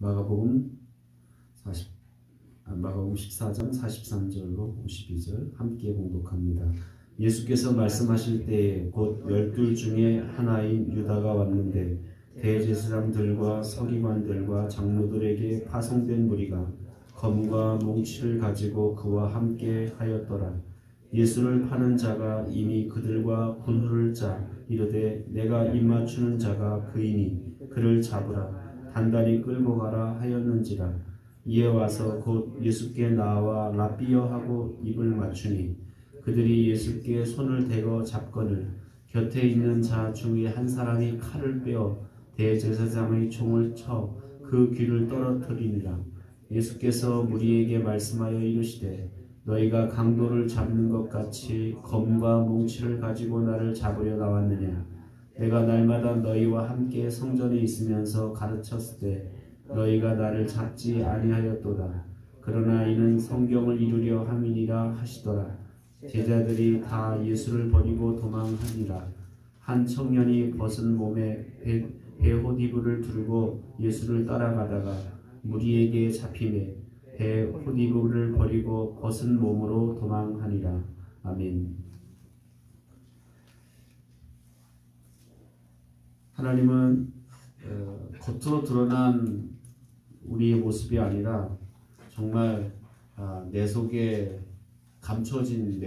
마가복음 14장 43절로 52절 함께 공독합니다. 예수께서 말씀하실 때에 곧 12 중에 하나인 유다가 왔는데 대제사장들과 서기관들과 장로들에게 파송된 무리가 검과 몽치를 가지고 그와 함께 하였더라. 예수를 파는 자가 이미 그들과 분후를 짜 이르되 내가 입맞추는 자가 그이니 그를 잡으라. 단단히 끌고 가라 하였는지라. 이에 와서 곧 예수께 나와 랍비여 하고 입을 맞추니 그들이 예수께 손을 대고 잡거늘 곁에 있는 자 중에 한 사람이 칼을 빼어 대제사장의 총을 쳐 그 귀를 떨어뜨리니라. 예수께서 무리에게 말씀하여 이르시되 너희가 강도를 잡는 것 같이 검과 몽치를 가지고 나를 잡으려 나왔느냐. 내가 날마다 너희와 함께 성전에 있으면서 가르쳤을 때 너희가 나를 잡지 아니하였도다. 그러나 이는 성경을 이루려 함이니라 하시더라. 제자들이 다 예수를 버리고 도망하니라. 한 청년이 벗은 몸에 베옷이불을 들고 예수를 따라가다가 무리에게 잡히매 베옷이불을 버리고 벗은 몸으로 도망하니라. 아멘. 하나님은 겉으로 드러난 우리의 모습이 아니라 정말 내 속에 감춰진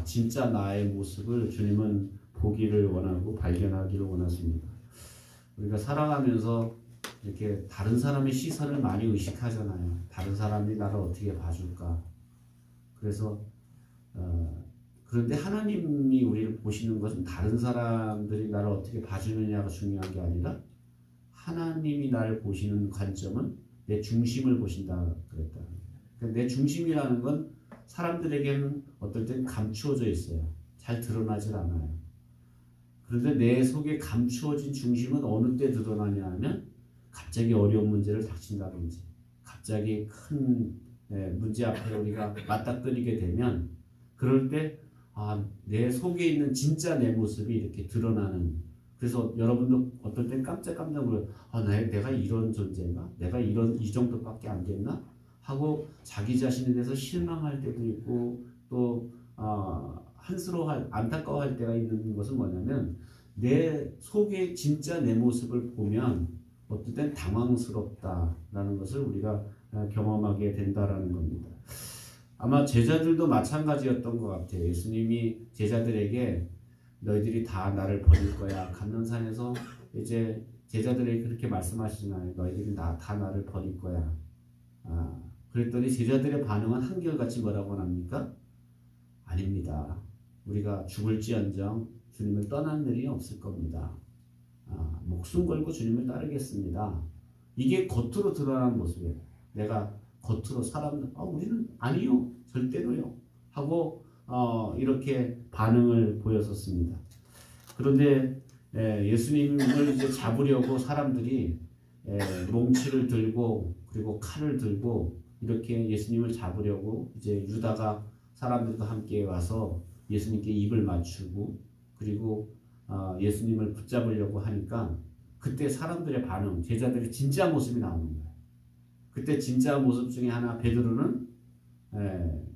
진짜 나의 모습을 주님은 보기를 원하고 발견하기를 원하십니다. 우리가 살아가면서 이렇게 다른 사람의 시선을 많이 의식하잖아요. 다른 사람이 나를 어떻게 봐줄까. 그래서 그런데 하나님이 우리를 보시는 것은 다른 사람들이 나를 어떻게 봐주느냐가 중요한 게 아니라 하나님이 나를 보시는 관점은 내 중심을 보신다 그랬다. 그러니까 내 중심이라는 건 사람들에게는 어떨 땐 감추어져 있어요. 잘 드러나질 않아요. 그런데 내 속에 감추어진 중심은 어느 때 드러나냐 하면 갑자기 어려운 문제를 닥친다든지 갑자기 큰 문제 앞에 우리가 맞닥뜨리게 되면 그럴 때 내 속에 있는 진짜 내 모습이 이렇게 드러나는. 그래서 여러분도 어떨 땐 깜짝깜짝 놀라요. 내가 이런 존재인가? 내가 이 정도밖에 안 됐나? 하고 자기 자신에 대해서 실망할 때도 있고 또 안타까워할 때가 있는 것은 뭐냐면 내 속에 진짜 내 모습을 보면 어떨 땐 당황스럽다라는 것을 우리가 경험하게 된다라는 겁니다. 아마 제자들도 마찬가지였던 것 같아요. 예수님이 제자들에게 너희들이 다 나를 버릴 거야. 감난산에서 이제 제자들에게 그렇게 말씀하시잖아요. 너희들이 다 나를 버릴 거야. 그랬더니 제자들의 반응은 한결같이 뭐라고 합니까? 아닙니다. 우리가 죽을지언정 주님을 떠난 일이 없을 겁니다. 목숨 걸고 주님을 따르겠습니다. 이게 겉으로 드러난 모습이에요. 내가 겉으로 사람들 우리는 아니요 절대로요 하고 이렇게 반응을 보였었습니다. 그런데 예수님을 이제 잡으려고 사람들이 몽치를 들고 그리고 칼을 들고 이렇게 예수님을 잡으려고 이제 유다가 사람들과 함께 와서 예수님께 입을 맞추고 그리고 예수님을 붙잡으려고 하니까 그때 사람들의 반응, 제자들의 진짜 모습이 나오는 거예요. 그때 진짜 모습 중에 하나 베드로는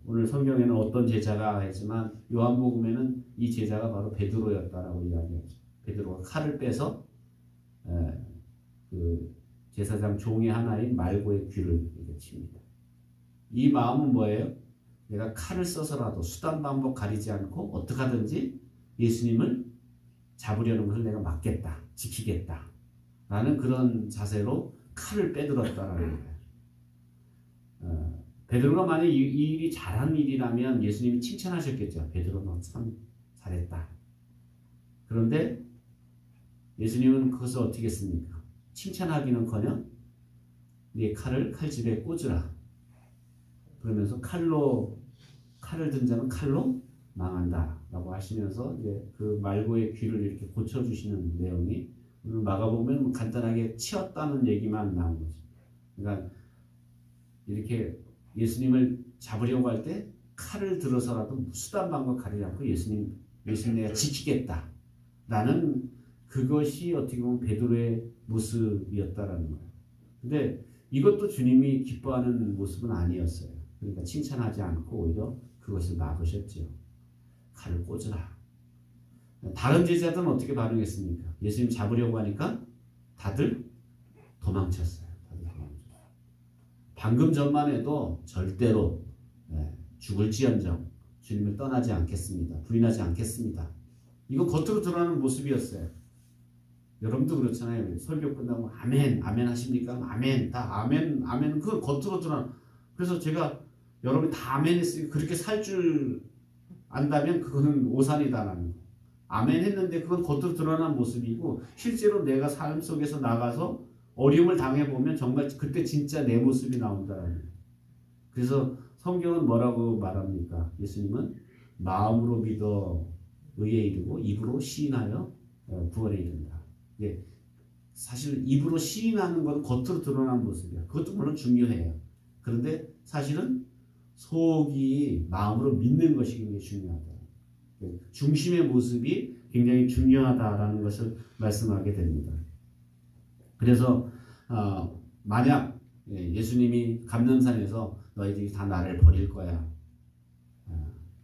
오늘 성경에는 어떤 제자가 했지만 요한복음에는 이 제자가 바로 베드로였다라고 이야기하죠. 베드로가 칼을 빼서 그 제사장 종의 하나인 말고의 귀를 이렇게 칩니다. 이 마음은 뭐예요? 내가 칼을 써서라도 수단 방법 가리지 않고 어떻게 하든지 예수님을 잡으려는 것을 내가 막겠다, 지키겠다 라는 그런 자세로 칼을 빼들었다라는 거예요. 베드로가 만약 이 일이 잘한 일이라면 예수님이 칭찬하셨겠죠. 베드로 너 참 잘했다. 그런데 예수님은 그것을 어떻게 했습니까? 칭찬하기는커녕 네 칼을 칼집에 꽂으라. 그러면서 칼을 든 자는 칼로 망한다 라고 하시면서 이제 그 말고의 귀를 이렇게 고쳐주시는 내용이 오늘 마가복음은 간단하게 치었다는 얘기만 나온 거죠. 그러니까 이렇게 예수님을 잡으려고 할 때 칼을 들어서라도 수단 방법 가리지 않고 예수님 내가 지키겠다 라는 그것이 어떻게 보면 베드로의 모습이었다라는 거예요. 근데 이것도 주님이 기뻐하는 모습은 아니었어요. 그러니까 칭찬하지 않고 오히려 그것을 막으셨죠. 칼을 꽂으라. 다른 제자들은 어떻게 반응했습니까? 예수님 잡으려고 하니까 다들 도망쳤어요. 방금 전만 해도 절대로 죽을지언정 주님을 떠나지 않겠습니다. 부인하지 않겠습니다. 이거 겉으로 드러나는 모습이었어요. 여러분도 그렇잖아요. 설교 끝나고 아멘, 아멘 하십니까? 아멘, 다 아멘, 아멘. 그건 겉으로 드러나. 그래서 제가 여러분이 다 아멘 했으니까 그렇게 살 줄 안다면 그거는 오산이다라는 거. 아멘 했는데 그건 겉으로 드러난 모습이고 실제로 내가 삶 속에서 나가서 어려움을 당해보면 정말 그때 진짜 내 모습이 나온다라는 거예요. 그래서 성경은 뭐라고 말합니까? 예수님은 마음으로 믿어 의에 이르고 입으로 시인하여 구원에 이른다. 예, 사실 입으로 시인하는 건 겉으로 드러난 모습이야. 그것도 물론 중요해요. 그런데 사실은 속이 마음으로 믿는 것이 굉장히 중요하다. 중심의 모습이 굉장히 중요하다라는 것을 말씀하게 됩니다. 그래서 만약 예수님이 감람산에서 너희들이 다 나를 버릴 거야.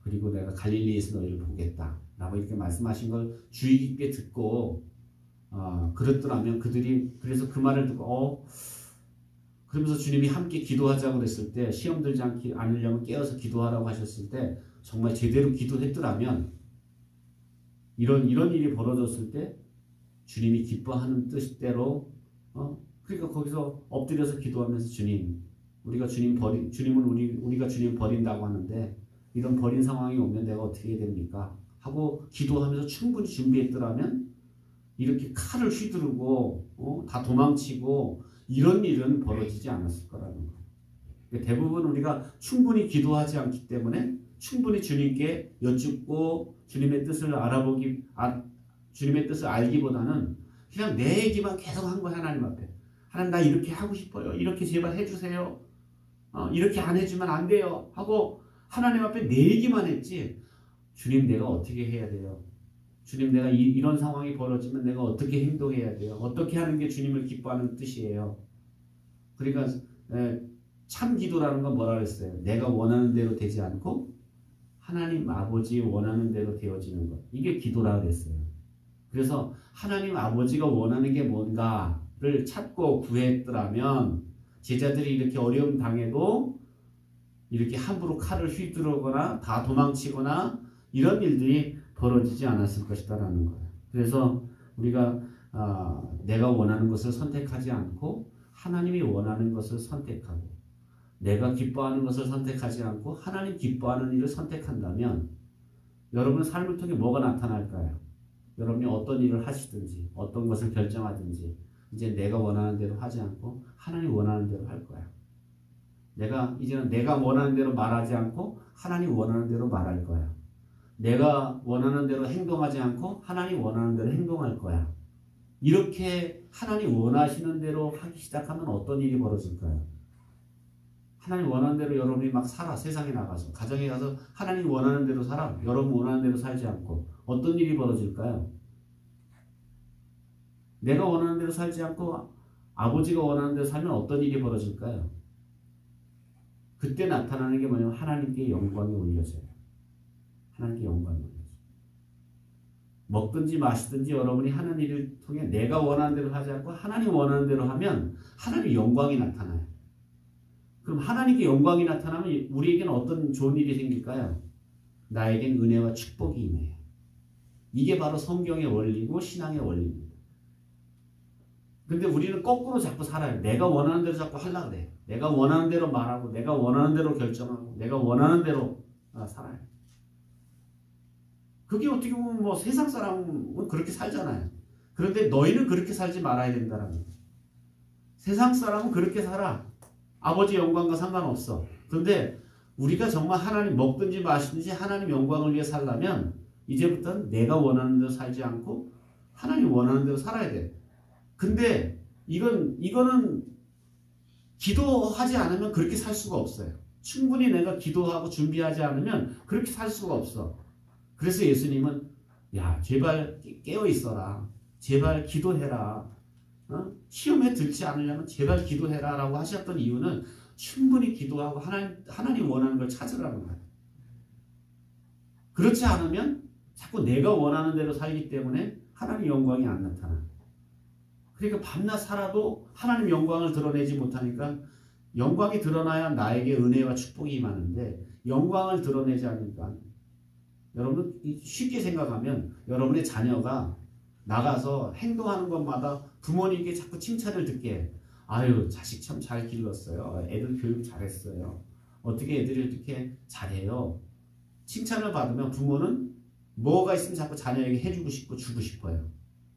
그리고 내가 갈릴리에서 너희를 보겠다. 라고 이렇게 말씀하신 걸 주의 깊게 듣고 그랬더라면 그들이 그래서 그 말을 듣고 그러면서 주님이 함께 기도하자고 그랬을 때 시험 들지 않으려면 깨어서 기도하라고 하셨을 때 정말 제대로 기도했더라면 이런 일이 벌어졌을 때 주님이 기뻐하는 뜻대로 그러니까 거기서 엎드려서 기도하면서 주님 우리가 우리가 주님 버린다고 하는데 이런 버린 상황이 오면 내가 어떻게 해야 됩니까? 하고 기도하면서 충분히 준비했더라면 이렇게 칼을 휘두르고 다 도망치고 이런 일은 벌어지지 않았을 거라는 거예요. 대부분 우리가 충분히 기도하지 않기 때문에 충분히 주님께 여쭙고 주님의 뜻을 주님의 뜻을 알기보다는 그냥 내 얘기만 계속 한 거야. 하나님 앞에. 하나님 나 이렇게 하고 싶어요. 이렇게 제발 해주세요. 이렇게 안 해주면 안 돼요. 하고 하나님 앞에 내 얘기만 했지 주님 내가 어떻게 해야 돼요? 주님 내가 이런 상황이 벌어지면 내가 어떻게 행동해야 돼요? 어떻게 하는 게 주님을 기뻐하는 뜻이에요? 그러니까 참 기도라는 건 뭐라 그랬어요? 내가 원하는 대로 되지 않고 하나님 아버지 원하는 대로 되어지는 것. 이게 기도라 그랬어요. 그래서 하나님 아버지가 원하는 게 뭔가를 찾고 구했더라면 제자들이 이렇게 어려움 당해도 이렇게 함부로 칼을 휘두르거나 다 도망치거나 이런 일들이 벌어지지 않았을 것이다라는 거예요. 그래서 우리가 내가 원하는 것을 선택하지 않고 하나님이 원하는 것을 선택하고 내가 기뻐하는 것을 선택하지 않고 하나님 기뻐하는 일을 선택한다면 여러분 삶을 통해 뭐가 나타날까요? 여러분이 어떤 일을 하시든지 어떤 것을 결정하든지 이제 내가 원하는 대로 하지 않고 하나님 원하는 대로 할 거야. 이제는 내가 원하는 대로 말하지 않고 하나님 원하는 대로 말할 거야. 내가 원하는 대로 행동하지 않고 하나님 원하는 대로 행동할 거야. 이렇게 하나님 원하시는 대로 하기 시작하면 어떤 일이 벌어질까요? 하나님 원하는 대로 여러분이 막 살아. 세상에 나가서 가정에 가서 하나님 원하는 대로 살아. 여러분 원하는 대로 살지 않고 어떤 일이 벌어질까요? 내가 원하는 대로 살지 않고 아버지가 원하는 대로 살면 어떤 일이 벌어질까요? 그때 나타나는 게 뭐냐면 하나님께 영광이 올려져요. 하나님께 영광이 올려져요. 먹든지 마시든지 여러분이 하는 일을 통해 내가 원하는 대로 하지 않고 하나님 원하는 대로 하면 하나님의 영광이 나타나요. 그럼 하나님께 영광이 나타나면 우리에게는 어떤 좋은 일이 생길까요? 나에겐 은혜와 축복이 임해요. 이게 바로 성경의 원리고 신앙의 원리입니다. 근데 우리는 거꾸로 자꾸 살아요. 내가 원하는 대로 자꾸 하려고 그래요. 내가 원하는 대로 말하고 내가 원하는 대로 결정하고 내가 원하는 대로 살아요. 그게 어떻게 보면 뭐 세상 사람은 그렇게 살잖아요. 그런데 너희는 그렇게 살지 말아야 된다는 거예요. 세상 사람은 그렇게 살아. 아버지 영광과 상관없어. 그런데 우리가 정말 하나님 먹든지 마시든지 하나님 영광을 위해 살려면 이제부터는 내가 원하는 대로 살지 않고 하나님 원하는 대로 살아야 돼. 근데 이거는 기도하지 않으면 그렇게 살 수가 없어요. 충분히 내가 기도하고 준비하지 않으면 그렇게 살 수가 없어. 그래서 예수님은 야 제발 깨어 있어라. 제발 기도해라. 시험에 들지 않으려면 제발 기도해라 라고 하셨던 이유는 충분히 기도하고 하나님 원하는 걸 찾으라는 거예요. 그렇지 않으면 자꾸 내가 원하는 대로 살기 때문에 하나님 영광이 안 나타나. 그러니까 밤낮 살아도 하나님 영광을 드러내지 못하니까 영광이 드러나야 나에게 은혜와 축복이 임하는데 영광을 드러내지 않으니까 여러분 쉽게 생각하면 여러분의 자녀가 나가서 행동하는 것마다 부모님께 자꾸 칭찬을 듣게 해. 아유 자식 참 잘 길렀어요. 애들 교육 잘했어요. 어떻게 애들이 이렇게 잘해요. 칭찬을 받으면 부모는 뭐가 있으면 자꾸 자녀에게 해주고 싶고 주고 싶어요.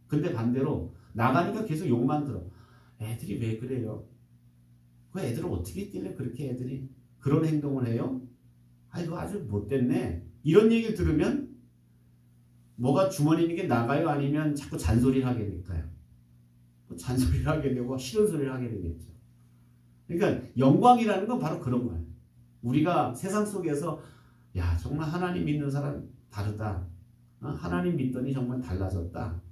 근데 반대로 나가니까 계속 욕만 들어. 애들이 왜 그래요? 그 애들은 어떻게 있길래 그렇게 애들이 그런 행동을 해요? 아이고 아주 못됐네. 이런 얘기를 들으면 뭐가 주머니에 나가요? 아니면 자꾸 잔소리를 하게 될까요? 잔소리를 하게 되고 싫은 소리를 하게 되겠죠. 그러니까 영광이라는 건 바로 그런 거예요. 우리가 세상 속에서 야 정말 하나님 믿는 사람 다르다. 하나님 믿더니 정말 달라졌다.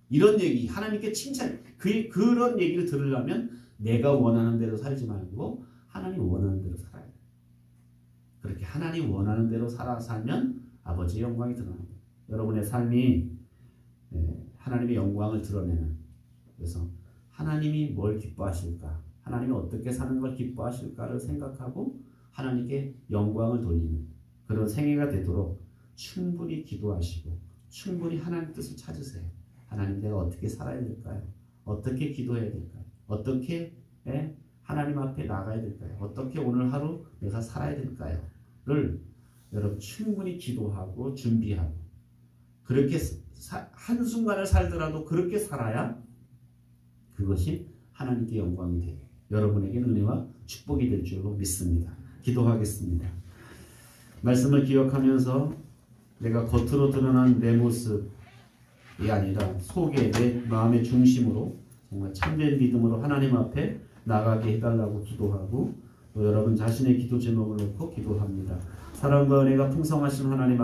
이런 얘기 하나님께 칭찬 그런 얘기를 들으려면 내가 원하는 대로 살지 말고 하나님 원하는 대로 살아야 돼. 그렇게 하나님 원하는 대로 살면 아버지의 영광이 드러납니다. 여러분의 삶이 하나님의 영광을 드러내는 그래서 하나님이 뭘 기뻐하실까? 하나님이 어떻게 사는 걸 기뻐하실까를 생각하고 하나님께 영광을 돌리는 그런 생애가 되도록 충분히 기도하시고 충분히 하나님 뜻을 찾으세요. 하나님 내가 어떻게 살아야 될까요? 어떻게 기도해야 될까요? 어떻게 하나님 앞에 나가야 될까요? 어떻게 오늘 하루 내가 살아야 될까요? 를 여러분 충분히 기도하고 준비하고 그렇게 한순간을 살더라도 그렇게 살아야 그것이 하나님께 영광이 돼요. 여러분에게는 은혜와 축복이 될 줄로 믿습니다. 기도하겠습니다. 말씀을 기억하면서 내가 겉으로 드러난 내 모습이 아니라 속에 내 마음의 중심으로 정말 참된 믿음으로 하나님 앞에 나가게 해달라고 기도하고 또 여러분 자신의 기도 제목을 놓고 기도합니다. 사랑과 은혜가 풍성하신 하나님